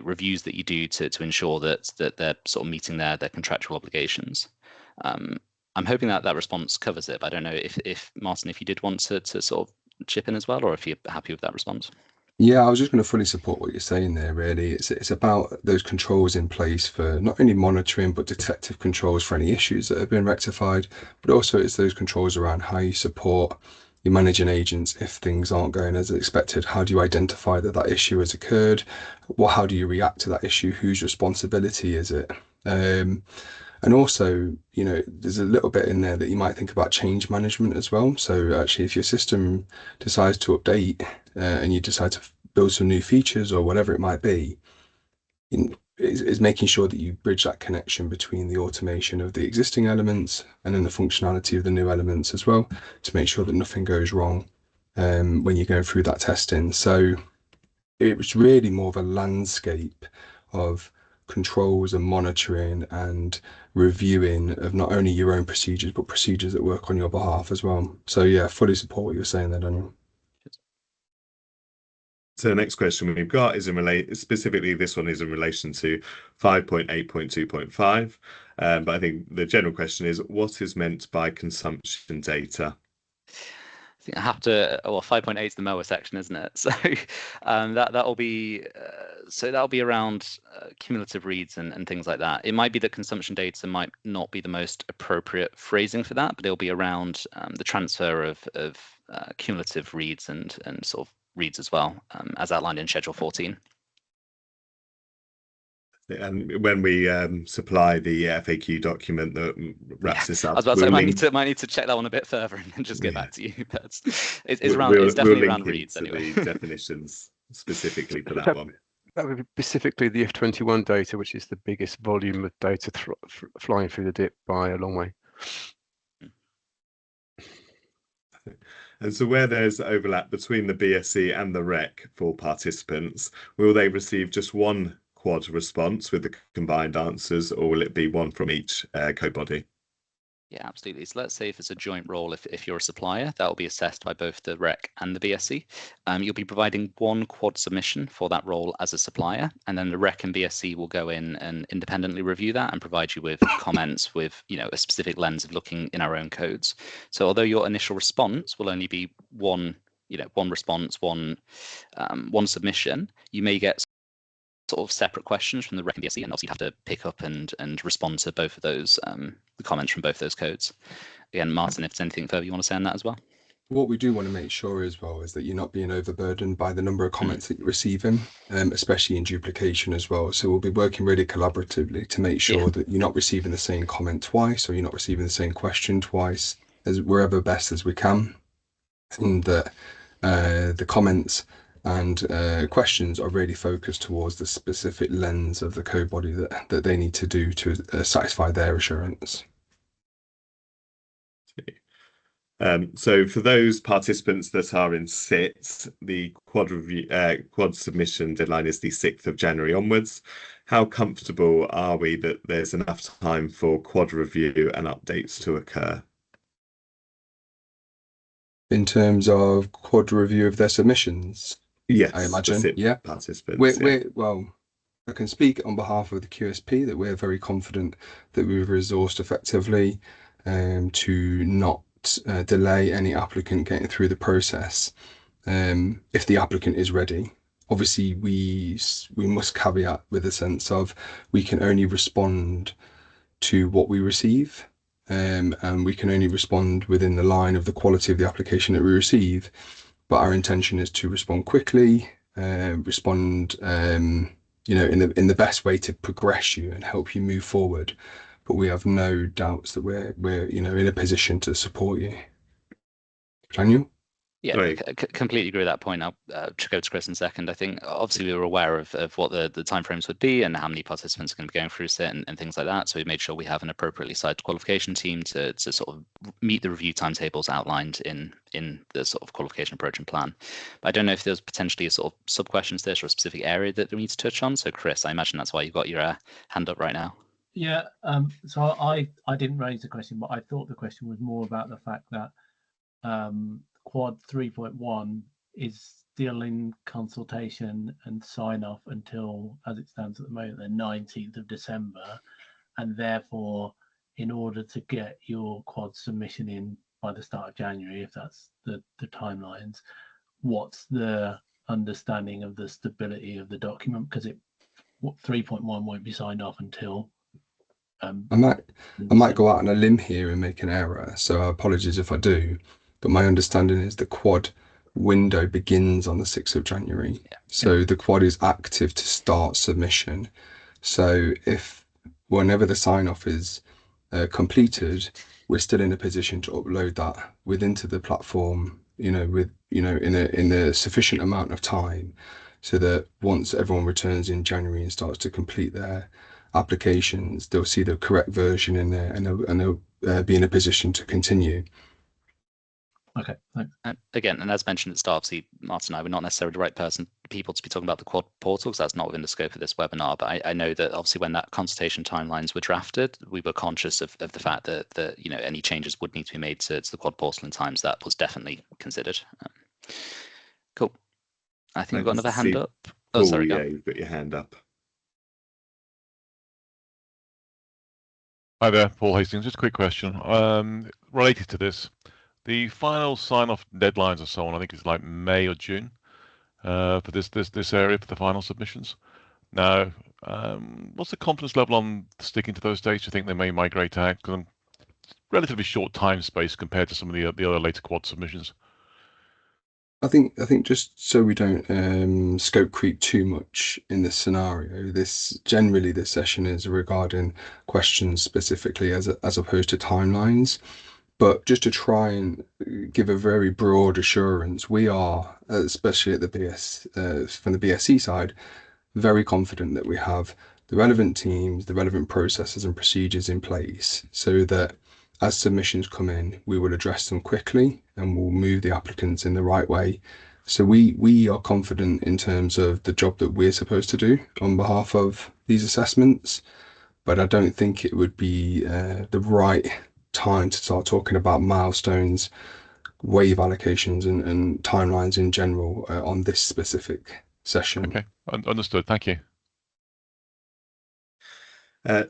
[SPEAKER 3] reviews that you do to ensure that they're sort of meeting their contractual obligations. I'm hoping that response covers it, but I don't know if Martin, if you did want to sort of chip in as well, or if you're happy with that response.
[SPEAKER 2] Yeah, I was just going to fully support what you're saying there, really. It's about those controls in place for not only monitoring, but detective controls for any issues that have been rectified, but also it's those controls around how you support your managing agents if things aren't going as expected. How do you identify that issue has occurred? How do you react to that issue? Whose responsibility is it? And also, there's a little bit in there that you might think about change management as well. So actually, if your system decides to update and you decide to build some new features or whatever it might be, is making sure that you bridge that connection between the automation of the existing elements and then the functionality of the new elements as well, to make sure that nothing goes wrong when you're going through that testing. So it was really more of a landscape of controls and monitoring and reviewing of not only your own procedures, but procedures that work on your behalf as well. So yeah, fully support what you're saying there, Daniel.
[SPEAKER 1] So the next question we've got is specifically this one is in relation to 5.8.2.5. But I think the general question is, what is meant by consumption data?
[SPEAKER 3] I think I have to. Well, 5.8 is the mower section, isn't it? So that'll be around cumulative reads and things like that. It might be that consumption data might not be the most appropriate phrasing for that, but it'll be around the transfer of cumulative reads and sort of reads as well, as outlined in Schedule 14.
[SPEAKER 1] And when we supply the FAQ document that wraps this up,
[SPEAKER 3] I was about to say, I might need to check that one a bit further and just get back to you. But it's definitely around reads anyway.
[SPEAKER 1] The definitions specifically for that one.
[SPEAKER 5] That would be specifically the F21 data, which is the biggest volume of data flying through the DIP by a long way.
[SPEAKER 1] And so where there's overlap between the BSc and the REC for participants, will they receive just one quad response with the combined answers, or will it be one from each code body?
[SPEAKER 3] Yeah, absolutely. So let's say if it's a joint role, if you're a supplier, that will be assessed by both the REC and the BSc. You'll be providing one quad submission for that role as a supplier, and then the REC and BSc will go in and independently review that and provide you with comments with, you know, a specific lens of looking in our own codes. So although your initial response will only be one response, one submission, you may get sort of separate questions from the REC and BSc, and obviously you have to pick up and respond to both of those the comments from both those codes. Again, Martin, if there's anything further you want to say on that as well.
[SPEAKER 2] What we do want to make sure as well is that you're not being overburdened by the number of comments that you're receiving, especially in duplication as well. So we'll be working really collaboratively to make sure that you're not receiving the same comment twice, or you're not receiving the same question twice, as wherever best as we can, and that the comments and questions are really focused towards the specific lens of the code body that they need to do to satisfy their assurance.
[SPEAKER 1] So for those participants that are in SIT, the quad submission deadline is the 6th of January onwards. How comfortable are we that there's enough time for quad review and updates to occur?
[SPEAKER 2] In terms of quad review of their submissions?
[SPEAKER 1] Yes,
[SPEAKER 2] I imagine. Yeah,
[SPEAKER 1] participants.
[SPEAKER 2] Well, I can speak on behalf of the QSP that we're very confident that we've resourced effectively to not delay any applicant getting through the process if the applicant is ready. Obviously, we must caveat with a sense of we can only respond to what we receive, and we can only respond within the line of the quality of the application that we receive. But our intention is to respond quickly, respond, you know, in the best way to progress you and help you move forward. But we have no doubts that we're you know, in a position to support you. Daniel?
[SPEAKER 3] Yeah, completely agree with that point. I'll go to Chris in a second. I think obviously we were aware of what the timeframes would be and how many participants are going to be going through SIT and things like that. So we made sure we have an appropriately sized qualification team to sort of meet the review timetables outlined in the sort of qualification approach and plan. But I don't know if there's potentially a sort of sub question to this or a specific area that we need to touch on. So Chris, I imagine that's why you've got your hand up right now.
[SPEAKER 6] Yeah, so I didn't raise the question, but I thought the question was more about the fact that Quad 3.1 is still in consultation and sign off until, as it stands at the moment, the 19th of December. And therefore, in order to get your quad submission in by the start of January, if that's the timelines, what's the understanding of the stability of the document? Because 3.1 won't be signed off until
[SPEAKER 2] I might go out on a limb here and make an error, so apologies if I do. But my understanding is the quad window begins on the 6th of January. Yeah. So the quad is active to start submission. So if whenever the sign off is completed, we're still in a position to upload that into the platform, in a sufficient amount of time, so that once everyone returns in January and starts to complete their applications, they'll see the correct version in there and they'll be in a position to continue.
[SPEAKER 6] Okay, thanks.
[SPEAKER 3] Again, and as mentioned at the start, obviously, Martin and I were not necessarily the right person people to be talking about the Quad portal, because that's not within the scope of this webinar. But I know that obviously when that consultation timelines were drafted, we were conscious of the fact that any changes would need to be made to the Quad portal in times. That was definitely considered. Cool. I think we've got another hand up. Oh, sorry.
[SPEAKER 1] Yeah, you've got your hand up.
[SPEAKER 7] Hi there, Paul Hastings. Just a quick question related to this. The final sign-off deadlines and so on, I think it's like May or June for this area for the final submissions. Now, what's the confidence level on sticking to those dates? Do you think they may migrate out? Because I'm relatively short time space compared to some of the other later Quad submissions.
[SPEAKER 2] I think just so we don't scope creep too much in this scenario, this session is regarding questions specifically as opposed to timelines. But just to try and give a very broad assurance, we are, especially at the from the BSc side, very confident that we have the relevant teams, the relevant processes and procedures in place so that as submissions come in, we will address them quickly and we'll move the applicants in the right way. So we are confident in terms of the job that we're supposed to do on behalf of these assessments, but I don't think it would be the right time to start talking about milestones, wave allocations and timelines in general on this specific session.
[SPEAKER 7] Okay, understood. Thank you.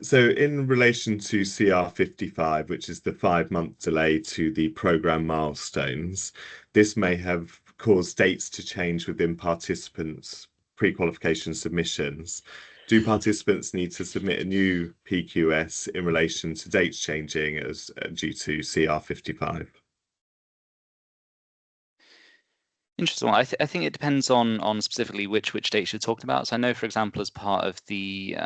[SPEAKER 1] So in relation to CR 55, which is the 5-month delay to the programme milestones, this may have caused dates to change within participants' pre-qualification submissions. Do participants need to submit a new PQS in relation to dates changing as due to CR 55?
[SPEAKER 3] Interesting. I think it depends on specifically which dates you're talking about. So I know, for example, as part of the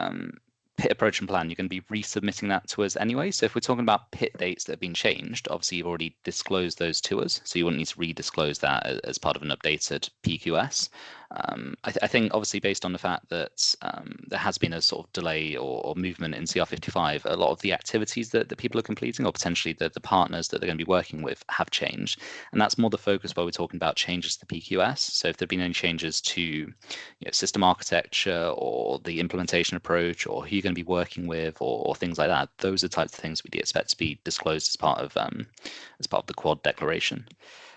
[SPEAKER 3] PIT approach and plan, you're going to be resubmitting that to us anyway. So if we're talking about PIT dates that have been changed, obviously you've already disclosed those to us, so you wouldn't need to redisclose that as part of an updated PQS. I think obviously based on the fact that there has been a sort of delay or movement in CR55, a lot of the activities that people are completing or potentially the partners that they're going to be working with have changed. And that's more the focus where we're talking about changes to PQS. So if there have been any changes to system architecture or the implementation approach or who you're going to be working with or things like that, those are the types of things we'd expect to be disclosed as part of the Quad declaration.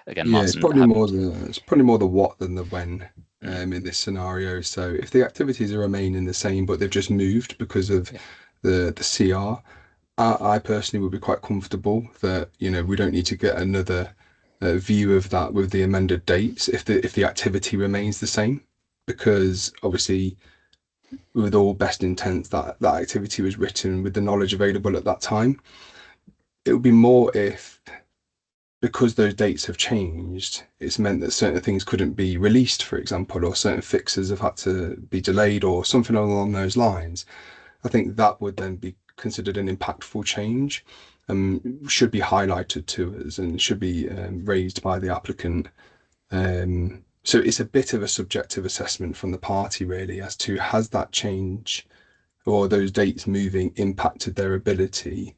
[SPEAKER 3] Again,
[SPEAKER 2] yeah,
[SPEAKER 3] Martin,
[SPEAKER 2] it's probably more the what than the when in this scenario. So if the activities are remaining the same, but they've just moved because of the CR, I personally would be quite comfortable that we don't need to get another view of that with the amended dates if the activity remains the same, because obviously with all best intents that activity was written with the knowledge available at that time. It would be more if, because those dates have changed, it's meant that certain things couldn't be released, for example, or certain fixes have had to be delayed or something along those lines. I think that would then be considered an impactful change, should be highlighted to us and should be raised by the applicant. So it's a bit of a subjective assessment from the party really as to has that change or those dates moving impacted their ability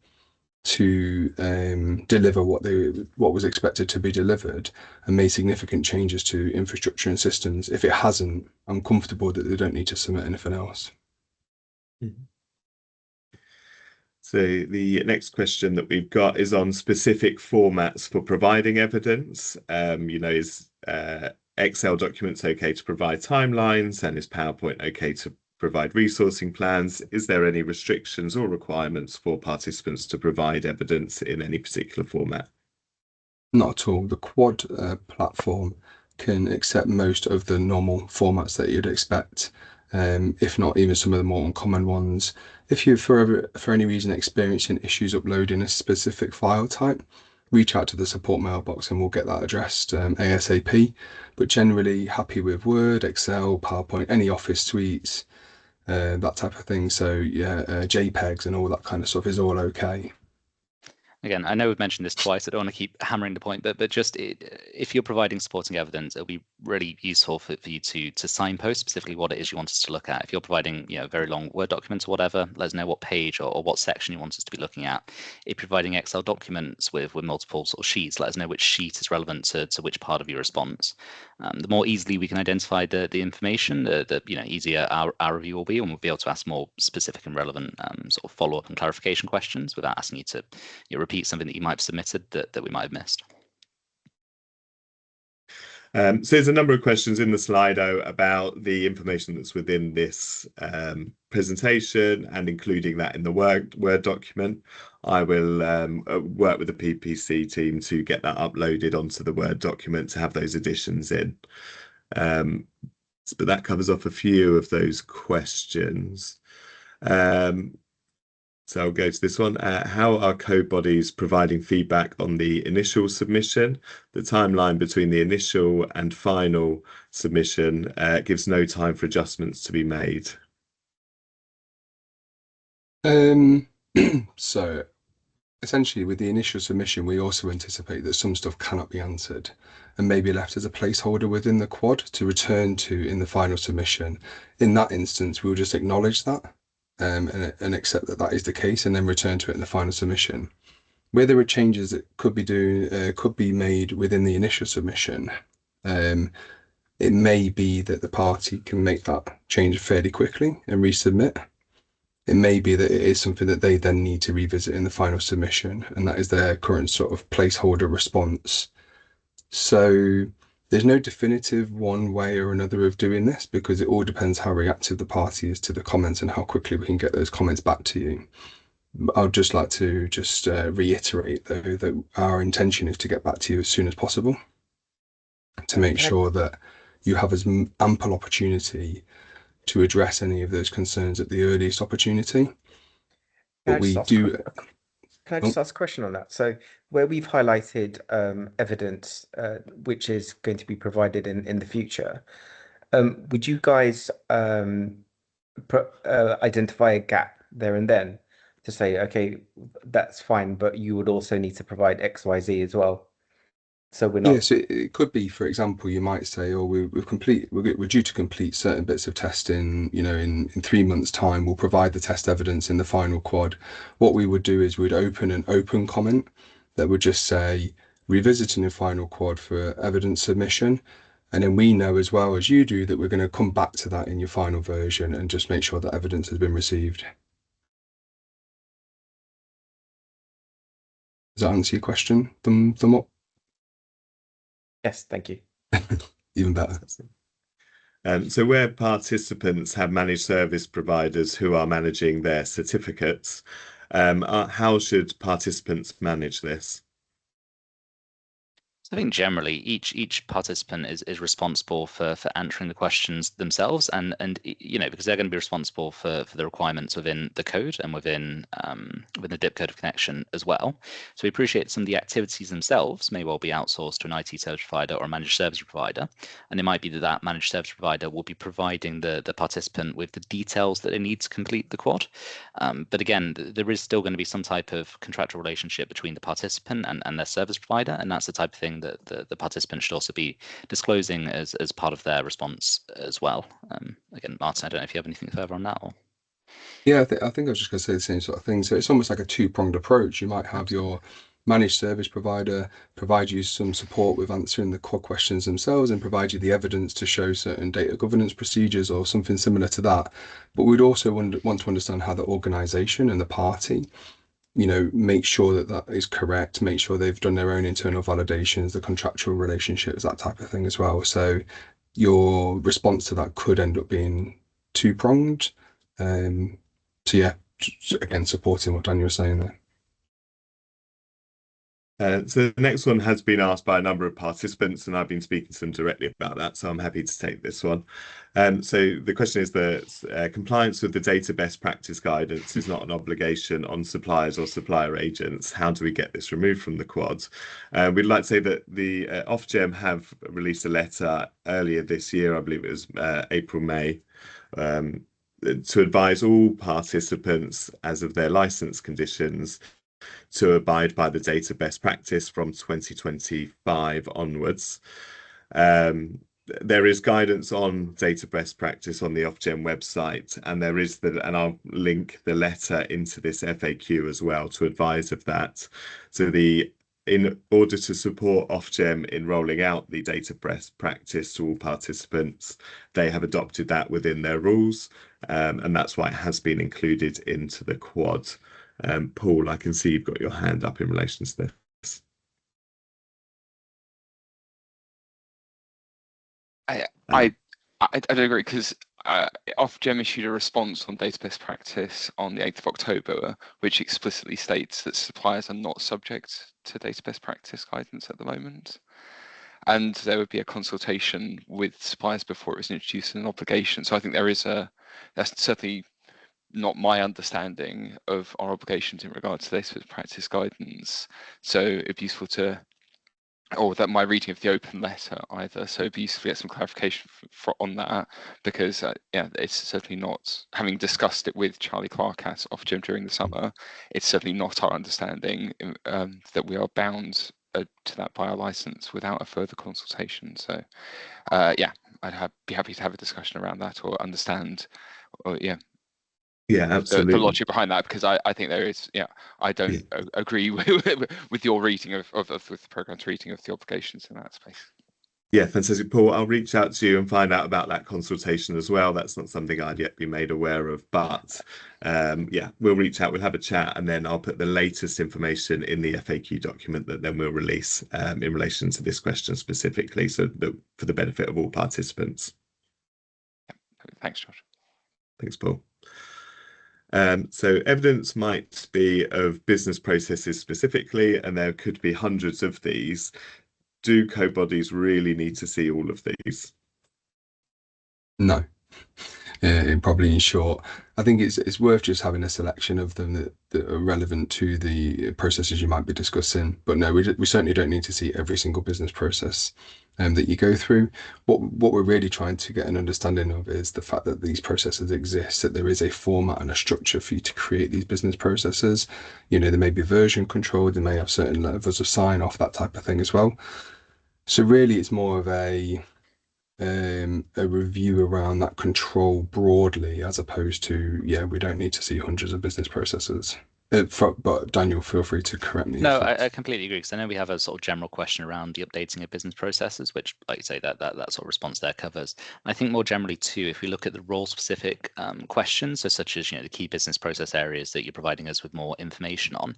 [SPEAKER 2] to deliver what was expected to be delivered and made significant changes to infrastructure and systems. If it hasn't, I'm comfortable that they don't need to submit anything else.
[SPEAKER 1] So the next question that we've got is on specific formats for providing evidence. Is Excel documents okay to provide timelines, and is PowerPoint okay to provide resourcing plans? Is there any restrictions or requirements for participants to provide evidence in any particular format?
[SPEAKER 2] Not at all. The Quad platform can accept most of the normal formats that you'd expect, if not even some of the more uncommon ones. If you're for any reason experiencing issues uploading a specific file type, reach out to the support mailbox and we'll get that addressed ASAP. But generally happy with Word, Excel, PowerPoint, any Office suites, that type of thing. So yeah, JPEGs and all that kind of stuff is all okay.
[SPEAKER 3] again, I know we've mentioned this twice. I don't want to keep hammering the point, but just if you're providing supporting evidence, it'll be really useful for you to signpost specifically what it is you want us to look at. If you're providing, a very long Word document or whatever, let us know what page or what section you want us to be looking at. If you're providing Excel documents with multiple sort of sheets, let us know which sheet is relevant to which part of your response. The more easily we can identify the information, the easier our review will be, and we'll be able to ask more specific and relevant sort of follow-up and clarification questions without asking you to repeat something that you might have submitted that we might have missed.
[SPEAKER 1] So there's a number of questions in the Slido about the information that's within this presentation and including that in the Word document. I will work with the PPC team to get that uploaded onto the Word document to have those additions in. But that covers off a few of those questions. So I'll go to this one. How are code bodies providing feedback on the initial submission? The timeline between the initial and final submission gives no time for adjustments to be made.
[SPEAKER 2] So essentially with the initial submission, we also anticipate that some stuff cannot be answered and may be left as a placeholder within the quad to return to in the final submission. In that instance, we'll just acknowledge that. And accept that is the case, and then return to it in the final submission. Where there are changes that could be made within the initial submission, it may be that the party can make that change fairly quickly and resubmit. It may be that it is something that they then need to revisit in the final submission, and that is their current sort of placeholder response. So there's no definitive one way or another of doing this, because it all depends how reactive the party is to the comments and how quickly we can get those comments back to you. I'd just like to reiterate, though, that our intention is to get back to you as soon as possible to make sure that you have as ample opportunity to address any of those concerns at the earliest opportunity. But we do...
[SPEAKER 8] Can I just ask a question on that? So where we've highlighted evidence which is going to be provided in the future, would you guys identify a gap there and then to say, okay, that's fine, but you would also need to provide X, Y, Z as well? So we're not...
[SPEAKER 2] Yes, it could be, for example, you might say, oh, we're due to complete certain bits of testing, in 3 months' time, we'll provide the test evidence in the final quad. What we would do is we'd open an open comment that would just say, revisiting the final quad for evidence submission. And then we know as well as you do that we're going to come back to that in your final version and just make sure that evidence has been received. Does that answer your question? Thumb up?
[SPEAKER 8] Yes, thank you.
[SPEAKER 2] Even better.
[SPEAKER 1] So where participants have managed service providers who are managing their certificates, how should participants manage this?
[SPEAKER 3] So I think generally each participant is responsible for answering the questions themselves, and because they're going to be responsible for the requirements within the code and within the DIP code of connection as well. So we appreciate some of the activities themselves may well be outsourced to an IT service provider or a managed service provider, and it might be that managed service provider will be providing the participant with the details that they need to complete the quad. But again, there is still going to be some type of contractual relationship between the participant and their service provider, and that's the type of thing that the participant should also be disclosing as part of their response as well. Again, Martin, I don't know if you have anything further on that. Or...
[SPEAKER 2] Yeah, I think I was just going to say the same sort of thing. So it's almost like a two-pronged approach. You might have your managed service provider provide you some support with answering the quad questions themselves and provide you the evidence to show certain data governance procedures or something similar to that. But we'd also want to understand how the organization and the party make sure that is correct, make sure they've done their own internal validations, the contractual relationships, that type of thing as well. So your response to that could end up being two-pronged. So yeah, again, supporting what Daniel was saying there.
[SPEAKER 1] So the next one has been asked by a number of participants, and I've been speaking to them directly about that, so I'm happy to take this one. So the question is that compliance with the data best practice guidance is not an obligation on suppliers or supplier agents. How do we get this removed from the quads? We'd like to say that the Ofgem have released a letter earlier this year, I believe it was April, May, to advise all participants as of their license conditions to abide by the data best practice from 2025 onwards. There is guidance on data best practice on the Ofgem website, and there is and I'll link the letter into this FAQ as well to advise of that. So in order to support Ofgem in rolling out the data best practice to all participants, they have adopted that within their rules, and that's why it has been included into the quad. Paul, I can see you've got your hand up in relation to this.
[SPEAKER 9] I don't agree, because Ofgem issued a response on data best practice on the 8th of October, which explicitly states that suppliers are not subject to data best practice guidance at the moment. And there would be a consultation with suppliers before it was introduced as an obligation. So I think that's certainly not my understanding of our obligations in regard to data best practice guidance. So it'd be useful to, or that my reading of the open letter either. So it'd be useful to get some clarification on that, because yeah, it's certainly not, having discussed it with Charlie Clark at Ofgem during the summer, it's certainly not our understanding that we are bound to that by our license without a further consultation. So yeah, I'd be happy to have a discussion around that, or understand, or yeah.
[SPEAKER 1] Yeah, absolutely.
[SPEAKER 9] The logic behind that, because I think there is, yeah, I don't agree with your reading with the programme's reading of the obligations in that space.
[SPEAKER 1] Yeah, fantastic, Paul. I'll reach out to you and find out about that consultation as well. That's not something I'd yet been made aware of, but yeah, we'll reach out, we'll have a chat, and then I'll put the latest information in the FAQ document that then we'll release in relation to this question specifically, so that for the benefit of all participants.
[SPEAKER 9] Thanks, George.
[SPEAKER 1] Thanks, Paul. So evidence might be of business processes specifically, and there could be hundreds of these. Do code bodies really need to see all of these?
[SPEAKER 2] No. Probably in short, I think it's worth just having a selection of them that are relevant to the processes you might be discussing. But no, we certainly don't need to see every single business process that you go through. What we're really trying to get an understanding of is the fact that these processes exist, that there is a format and a structure for you to create these business processes. You know, they may be version controlled, they may have certain levels of sign off, that type of thing as well. So really, it's more of a review around that control broadly, as opposed to, yeah, we don't need to see hundreds of business processes. But Daniel, feel free to correct me.
[SPEAKER 3] No, I completely agree, because I know we have a sort of general question around the updating of business processes, which, like you say, that sort of response there covers. And I think more generally too, if we look at the role-specific questions, so such as, you know, the key business process areas that you're providing us with more information on,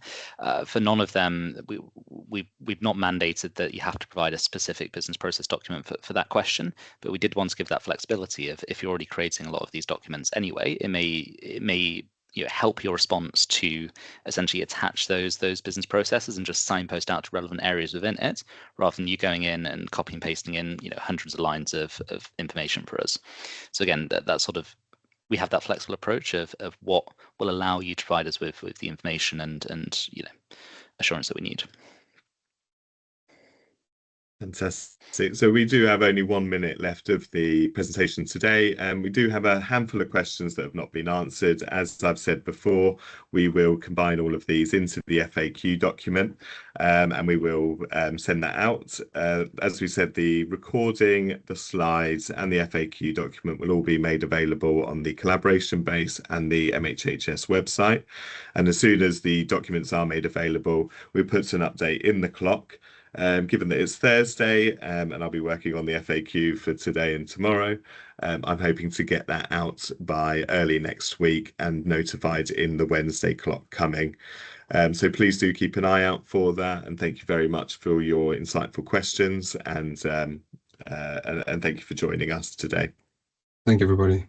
[SPEAKER 3] for none of them, we've not mandated that you have to provide a specific business process document for that question, but we did want to give that flexibility of, if you're already creating a lot of these documents anyway, it may help your response to essentially attach those business processes and just signpost out to relevant areas within it, rather than you going in and copy and pasting in hundreds of lines of information for us. So again, that sort of, we have that flexible approach of what will allow you to provide us with the information and assurance that we need.
[SPEAKER 1] Fantastic. So we do have only 1 minute left of the presentation today, and we do have a handful of questions that have not been answered. As I've said before, we will combine all of these into the FAQ document, and we will send that out. As we said, the recording, the slides, and the FAQ document will all be made available on the collaboration base and the MHHS website. And as soon as the documents are made available, we put an update in the clock. Given that it's Thursday and I'll be working on the FAQ for today and tomorrow, I'm hoping to get that out by early next week and notified in the Wednesday clock coming. So please do keep an eye out for that, and thank you very much for your insightful questions, and thank you for joining us today.
[SPEAKER 2] Thank you, everybody.